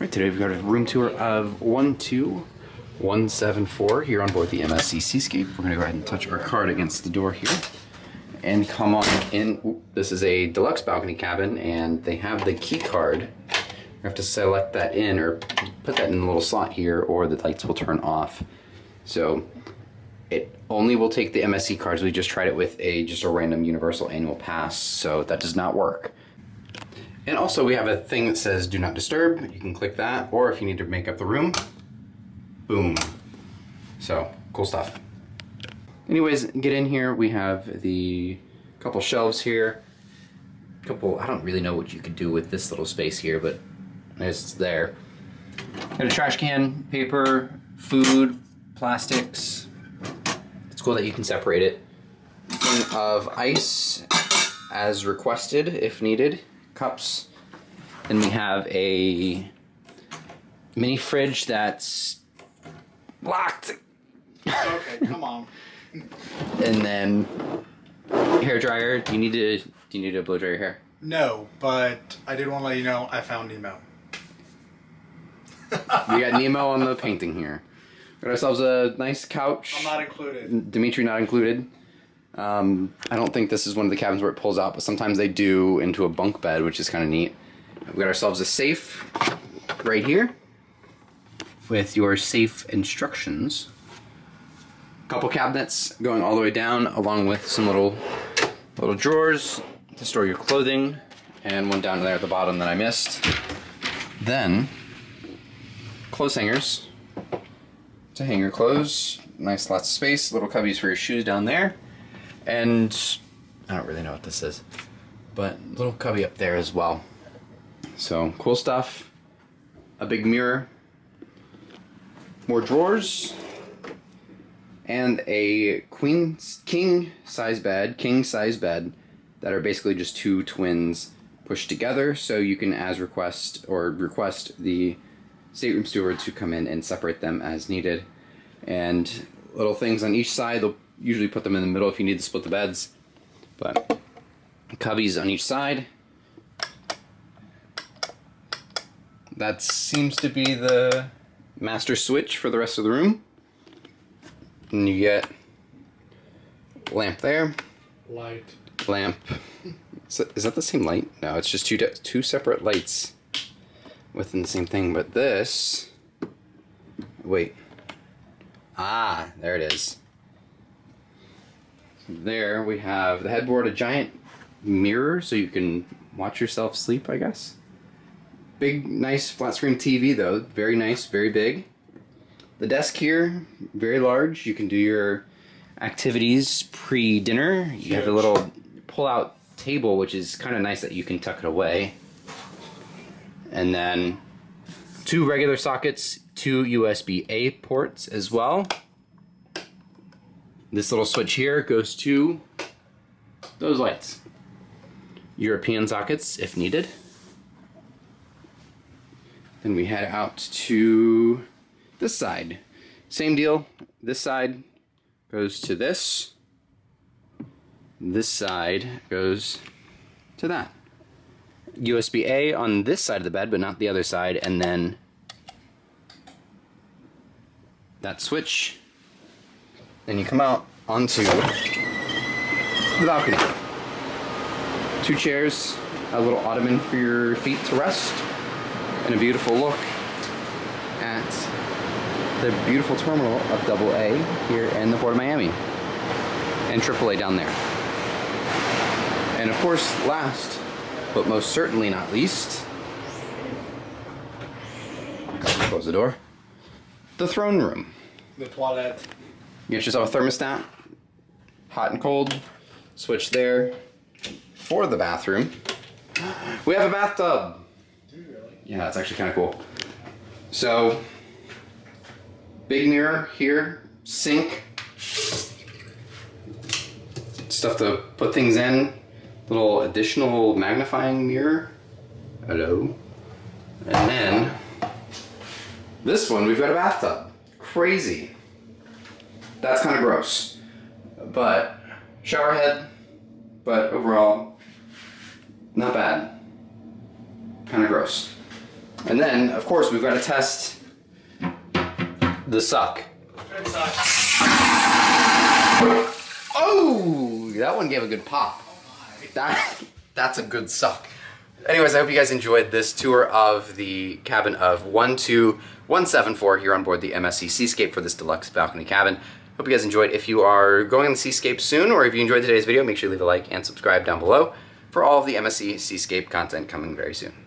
Right, today we've got a room tour of 12174 here on board the MSC Seascape. We're going to go ahead and touch our card against the door here and come on in. Ooh, this is a deluxe balcony cabin and they have the key card. You have to select that in or put that in the little slot here or the lights will turn off. So it only will take the MSC cards. We just tried it with just a random universal annual pass, so that does not work. And also we have a thing that says do not disturb. You can click that, or if you need to make up the room, boom. So cool stuff. Anyways, get in here. We have the couple shelves here. I don't really know what you could do with this little space here, but it's there. Got a trash can, paper, food, plastics. It's cool that you can separate it. Thing of ice as requested if needed. Cups. Then we have a mini fridge that's locked. Okay, come on. And then hair dryer. Do you need to blow dry your hair? No, but I did want to let you know I found Nemo. We got Nemo on the painting here. Got ourselves a nice couch. I'm not included. Dimitri not included. I don't think this is one of the cabins where it pulls out, but sometimes they do into a bunk bed, which is kind of neat. We got ourselves a safe right here with your safe instructions. Couple cabinets going all the way down, along with some little drawers to store your clothing, and one down there at the bottom that I missed. Then clothes hangers to hang your clothes. Nice, lots of space. Little cubbies for your shoes down there. And I don't really know what this is, but little cubby up there as well. So cool stuff. A big mirror, more drawers, and a king size bed that are basically just two twins pushed together, so you can request the stateroom steward to come in and separate them as needed. And little things on each side. They'll usually put them in the middle if you need to split the beds, but cubbies on each side. That seems to be the master switch for the rest of the room. And you get lamp there. Light. Lamp. Is that the same light? No, it's just two separate lights within the same thing, but this... Wait. Ah, there it is. There we have the headboard, a giant mirror so you can watch yourself sleep, I guess. Big, nice flat screen TV though, very nice, very big. The desk here, very large. You can do your activities pre-dinner. You have a little pull-out table, which is kind of nice that you can tuck it away. And then two regular sockets, two USB-A ports as well. This little switch here goes to those lights. European sockets if needed. Then we head out to this side. Same deal. This side goes to this. This side goes to that. USB-A on this side of the bed, but not the other side. And then that switch. Then you come out onto the balcony. Two chairs, a little ottoman for your feet to rest, and a beautiful look at the beautiful terminal of AA here in the Port of Miami, and AAA down there. And of course, last, but most certainly not least, close the door, the throne room. The toilet. You get yourself a thermostat, hot and cold, switch there. For the bathroom, we have a bathtub. Do you really? Yeah, it's actually kind of cool. So, big mirror here, sink, stuff to put things in, little additional magnifying mirror. Hello. And then, this one, we've got a bathtub. Crazy. That's kind of gross, but shower head, but overall, not bad. Kind of gross. And then, of course, we've got to test the suck. Good suck. Oh, that one gave a good pop. That's a good suck. Anyways, I hope you guys enjoyed this tour of the cabin of 12174 here on board the MSC Seascape for this deluxe balcony cabin. Hope you guys enjoyed. If you are going on the Seascape soon, or if you enjoyed today's video, make sure you leave a like and subscribe down below for all of the MSC Seascape content coming very soon.